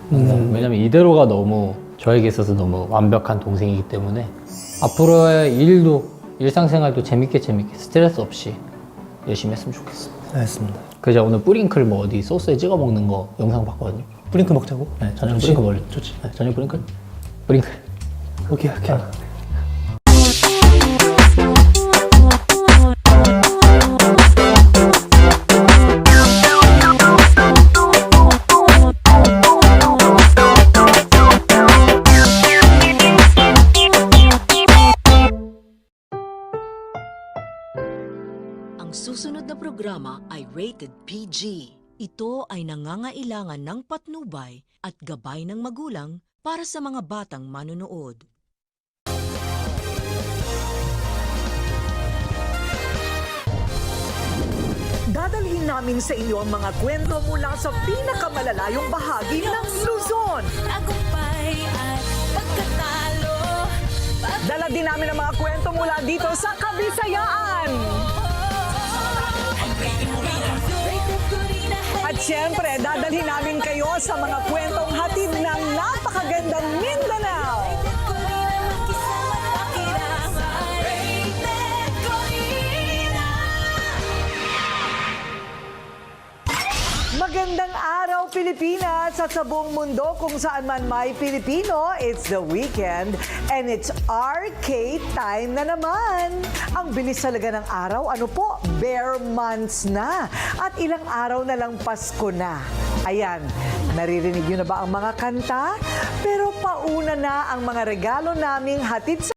왜냐면 이대로가 너무 저에게 있어서 너무 완벽한 동생이기 때문에 앞으로의 일상생활도 재밌게 스트레스 없이 열심히 했으면 좋겠습니다. 알겠습니다. 그래서 오늘 뿌링클 뭐 어디 소스에 찍어 먹는 거 영상 봤거든요. 뿌링클 먹자고? 네, 저녁 좋지. 뿌링클 먹을래. 좋지. 네, 저녁 뿌링클. 뿌링클. 오케이. Ang susunod na programa ay rated PG. Ito ay nangangailangan ng patnubay at gabay ng magulang para sa mga batang manonood. Dadalhin namin sa inyo ang mga kwento mula sa pinakamalalayong bahagi ng Luzon. Tagumpay at pagkatalo. Dala din namin ang mga kwento mula dito sa Kabisayaan. At syempre, dadalhin namin kayo sa mga kwentong hatid ng napakagandang Mindanao. Magandang araw, Pilipinas! At sa buong mundo kung saan man may Pilipino, it's the weekend and it's RK time na naman. Ang bilis talaga ng araw, ano po, bare months na. At ilang araw na lang Pasko na. Ayan, naririnig nyo na ba ang mga kanta? Pero pauna na ang mga regalo naming hatid sa